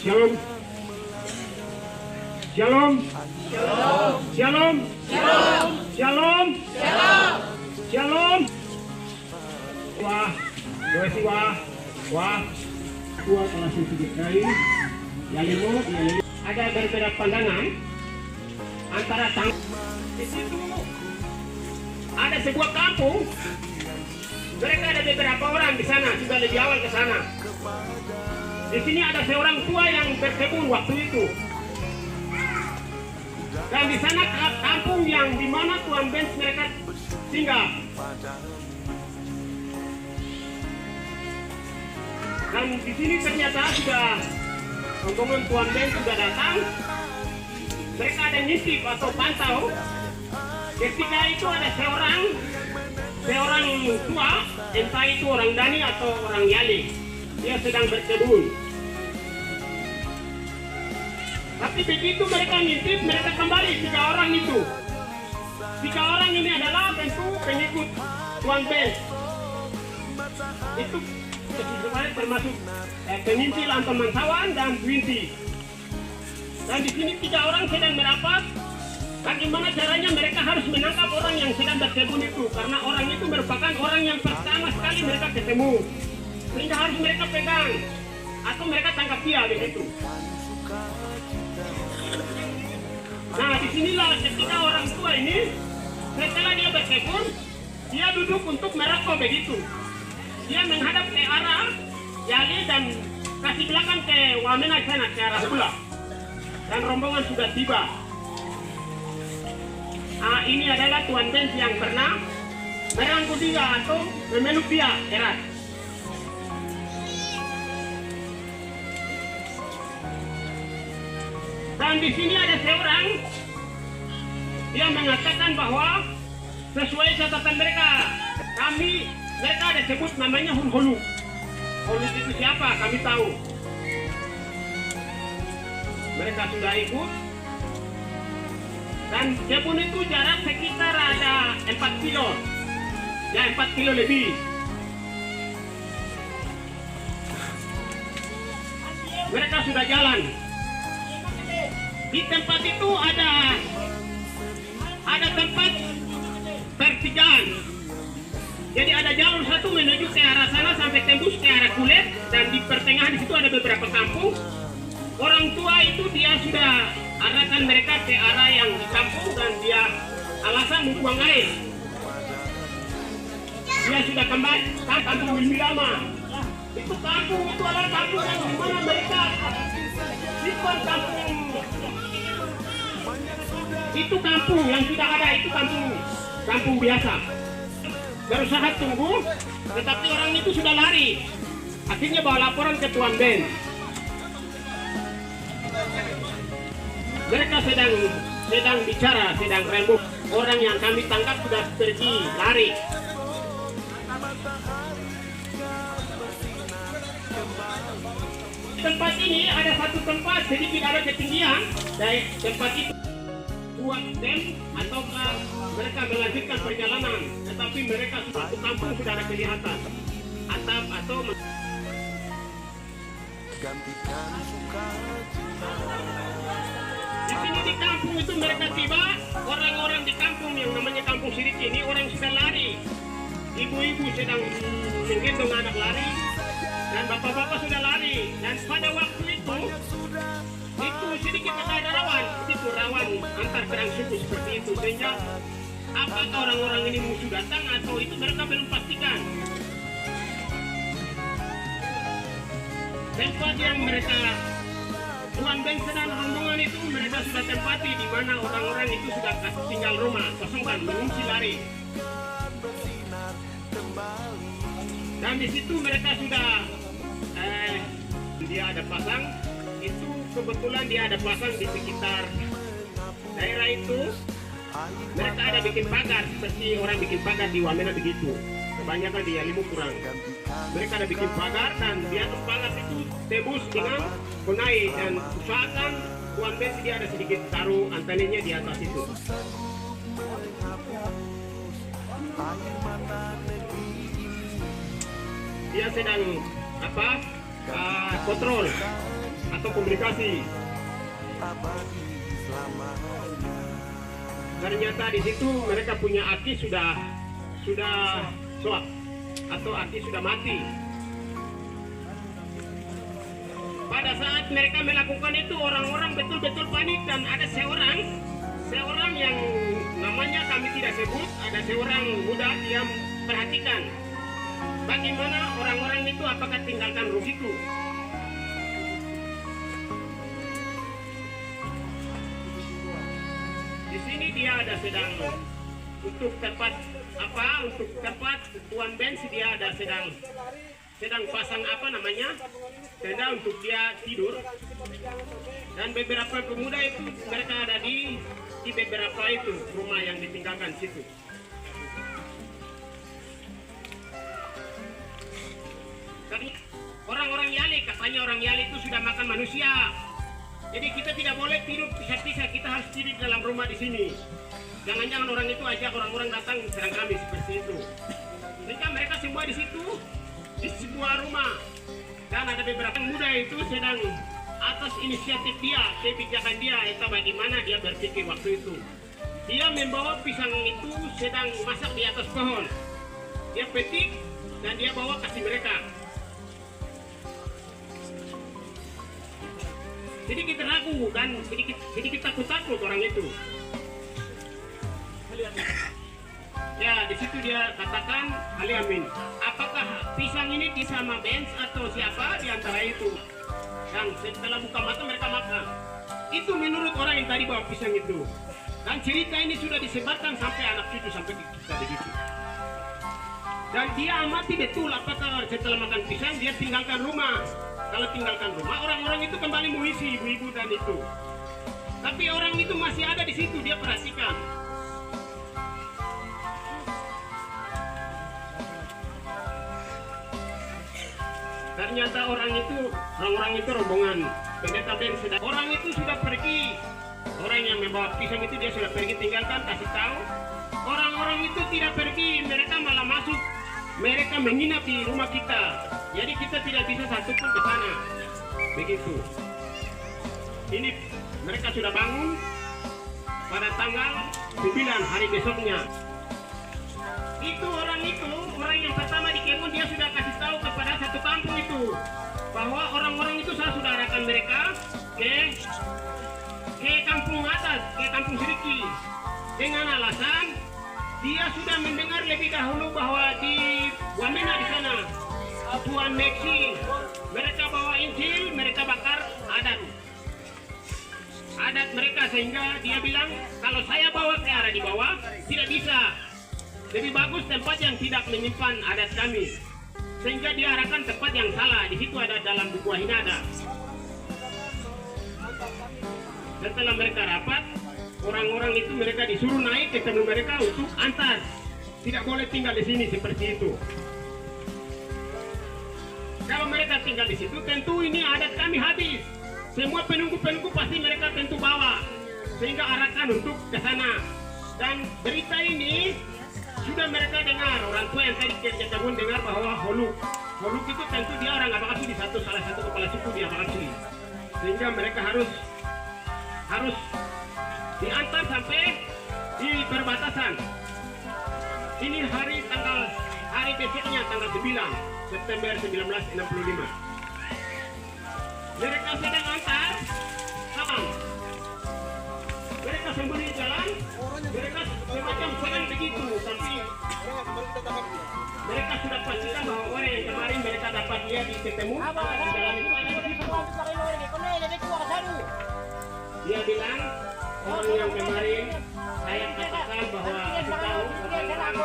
Shalom. Shalom. Shalom. Shalom. Shalom. Wah, doa wah. Wah. Dua kelas sedikit kali. Yang ada berbeda pandangan antara di situ ada sebuah kampung. Mereka ada beberapa orang di sana, sudah lebih awal ke sana. Di sini ada seorang tua yang berkebun waktu itu. Dan di sana kampung yang di mana Tuan Ben mereka tinggal. Dan di sini ternyata sudah rombongan Tuan Ben sudah datang. Mereka ada ngintip atau pantau. Ketika itu ada seorang tua, entah itu orang Dani atau orang Yali. Dia sedang berkebun. Tapi begitu mereka ngintip, mereka kembali 3 orang itu. 3 orang ini adalah tentu pengikut Tuan Ben. Itu termasuk pengintilan pemantauan dan Winti. Dan di sini 3 orang sedang merapat. Bagaimana caranya mereka harus menangkap orang yang sedang berkebun itu, karena orang itu merupakan orang yang pertama sekali mereka ketemu, sehingga harus mereka pegang atau mereka tangkap dia begitu. Nah, disinilah ketika orang tua ini setelah dia berkebun, dia duduk untuk merokok begitu. Dia menghadap ke arah Yali dan kasih belakang ke Wamena sana, ke arah Hula. Dan rombongan sudah tiba. Ini adalah Tuan Ben yang pernah merangkul dia atau memeluk dia erat. Dan di sini ada seorang yang mengatakan bahwa sesuai catatan mereka ada sebut namanya Hulu. Hulu itu siapa? Kami tahu. Mereka sudah ikut. Dan kebun itu jarak sekitar ada 4 kilo. Ya, 4 kilo lebih. Mereka sudah jalan. Di tempat itu ada tempat pertigaan. Jadi ada jalur satu menuju ke arah sana sampai tembus ke arah Kulit, dan di pertengahan di situ ada beberapa kampung. Orang tua itu dia sudah arahkan mereka ke arah yang di kampung dan dia alasan membuang air. Dia sudah kembali ke kampung Wilmirama. Itu kampung itu adalah kampung yang di mana mereka bukan kampung. Itu kampung yang sudah ada, itu kampung biasa. Berusaha tunggu, tetapi orang itu sudah lari. Akhirnya bawa laporan ke Tuan Ben. Mereka sedang bicara, sedang rembuk. Orang yang kami tangkap sudah pergi lari. Tempat ini ada satu tempat sedikit ada ketinggian dari tempat itu. Buat dem atau mereka melanjutkan perjalanan, tetapi mereka satu kampung sudah ada kelihatan atap atau di sini di kampung itu mereka tiba. Orang-orang di kampung yang namanya Kampung Sirik ini orang sudah lari, ibu-ibu sedang menggendong anak lari dan bapak-bapak sudah lari. Dan pada waktu itu sedikit ada rawan, itu rawan antar perang suku seperti itu, sehingga apakah orang-orang ini musuh datang atau itu mereka belum pastikan. Tempat yang mereka Tuan Ben dan rombongan itu mereka sudah tempati di mana orang-orang itu sudah tinggal rumah kosongkan, mengungsi lari. Dan di situ mereka sudah dia ada pasang. Itu kebetulan dia ada pasang di sekitar daerah itu. Mereka ada bikin pagar seperti orang bikin pagar di Wamena begitu. Kebanyakan di Yalimu kurang. Mereka ada bikin pagar dan di atas pagar itu tembus dengan kunai, dan usahakan Tuan Ben dia ada sedikit taruh antenanya di atas itu. Dia sedang kontrol. atau komunikasi. Ternyata di situ mereka punya aki sudah soak atau aki sudah mati. Pada saat mereka melakukan itu, orang-orang betul-betul panik, dan ada seorang yang namanya kami tidak sebut, ada seorang muda yang perhatikan bagaimana orang-orang itu apakah tinggalkan rumah itu. Di sini dia ada sedang untuk tempat Tuan Benz, dia ada sedang pasang tenda untuk dia tidur, dan beberapa pemuda itu mereka ada di beberapa itu rumah yang ditinggalkan situ. Karena orang-orang Yali, katanya orang Yali itu sudah makan manusia, jadi kita tidak boleh tidur pisah-pisah, kita harus tidur di dalam rumah di sini. Jangan-jangan orang itu ajak orang-orang datang serang kami seperti itu. Mereka semua di situ, di sebuah rumah, dan ada beberapa muda itu sedang atas inisiatif dia, kebijakan dia, entah bagaimana dia berpikir waktu itu. Dia membawa pisang itu sedang masak di atas pohon, dia petik dan dia bawa kasih mereka. Sedikit ragu dan sedikit takut orang itu. Ya, di situ dia katakan, Ali Amin, apakah pisang ini sama Benz atau siapa di antara itu? Dan setelah buka mata mereka makan. Itu menurut orang yang tadi bawa pisang itu. Dan cerita ini sudah disebarkan sampai anak cucu, sampai kita begitu. Dan dia amati betul apakah setelah makan pisang dia tinggalkan rumah. Kalau tinggalkan rumah, orang-orang itu kembali mengisi ibu-ibu dan itu. Tapi orang itu masih ada di situ, dia perhatikan. Ternyata orang-orang itu rombongan pendeta Ben sudah, orang itu sudah pergi. Orang yang membawa pisang itu dia sudah pergi, tinggalkan, kasih tahu. Orang-orang itu tidak pergi, mereka malah masuk. Mereka menginap di rumah kita. Jadi kita tidak bisa satupun ke sana. Begitu. Ini mereka sudah bangun pada tanggal 9 hari besoknya. Orang yang pertama di kebun, dia sudah kasih tahu kepada satu kampung itu bahwa orang-orang itu saya sudah arahkan mereka ke kampung atas, ke kampung Siriki, dengan alasan dia sudah mendengar lebih dahulu bahwa di Wamena di sana Tuan Meksi mereka bawa Injil, mereka bakar adat mereka, sehingga dia bilang kalau saya bawa ke arah di bawah tidak bisa. Lebih bagus tempat yang tidak menyimpan adat kami, sehingga diarahkan tempat yang salah. Di situ ada dalam buku Wahinada. Setelah mereka rapat, orang-orang itu mereka disuruh naik ke tempat mereka untuk antar. Tidak boleh tinggal di sini seperti itu. Kalau mereka tinggal di situ, tentu ini adat kami habis. Semua penunggu-penunggu pasti mereka tentu bawa, sehingga arahkan untuk ke sana. Dan berita ini sudah mereka dengar, orang tua yang tadi kerja kebun dengar bahwa Holuk itu tentu dia orang Abakasi, di salah satu kepala suku di Abakasi, sehingga mereka harus diantar sampai di perbatasan. Ini hari besoknya tanggal 9 September 1965. Mereka sedang antar kapan? Mereka sembunyi jalan, mereka semacam sedang begitu, tapi mereka sudah pastikan bahwa orang yang kemarin mereka dapat dia ketemu di dalam itu ada di situ. Dia bilang orang yang kemarin saya katakan bahwa kita orang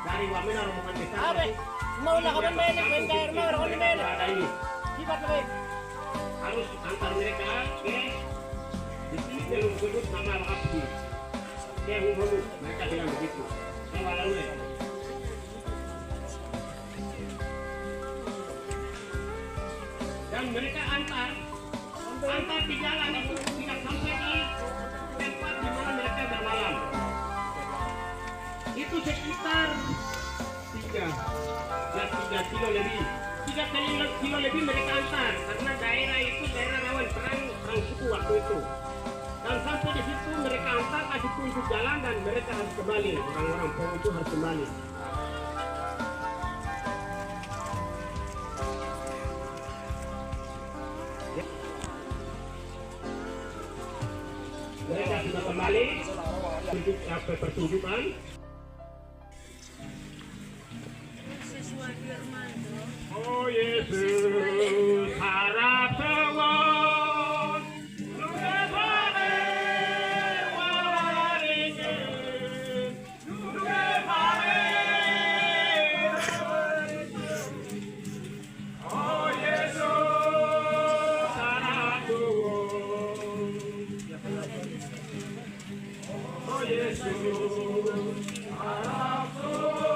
dari Wamena rombongan besar ada ini harus antar mereka ke di sini belum sebut nama Abdi. Dia Hulu, mereka bilang begitu. Lalu dan mereka antar di jalan itu tidak sampai di tempat di mana mereka bermalam. Itu sekitar 3 kilo lebih. kilo lebih mereka antar karena daerah itu daerah rawan perang suku waktu itu. Dan sampai di situ mereka antar kasih tunjuk jalan dan mereka harus kembali, orang-orang Pong itu harus kembali. Mereka sudah kembali untuk pertunjukan. Oh Yesus, harap sewon, oh Yesus, harap sewon, oh Yesus, harap sewon.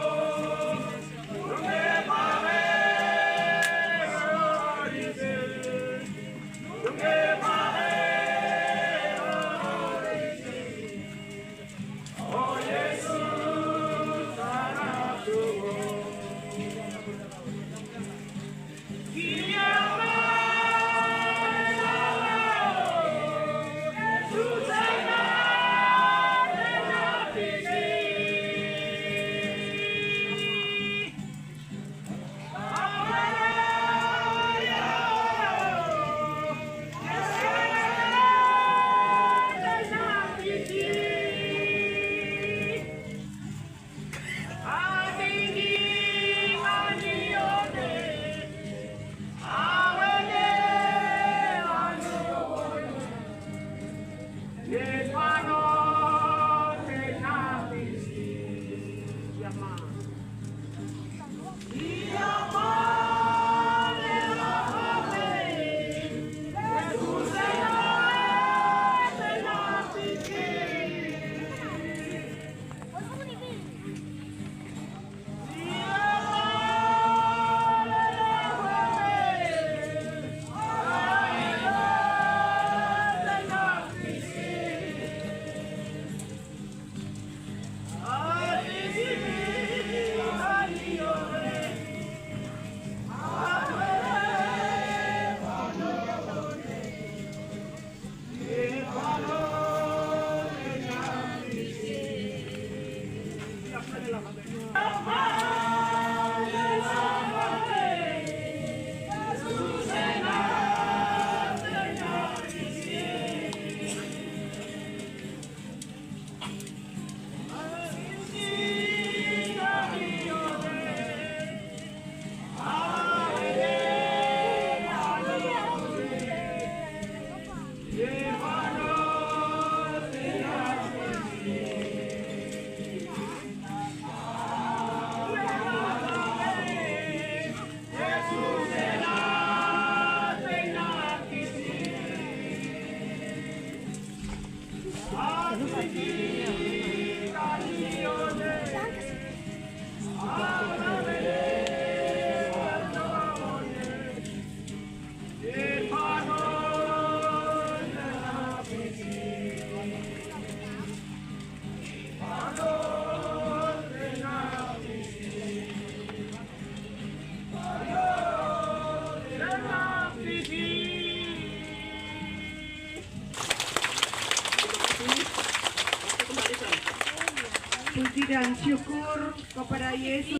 Puji dan syukur kepada Yesus.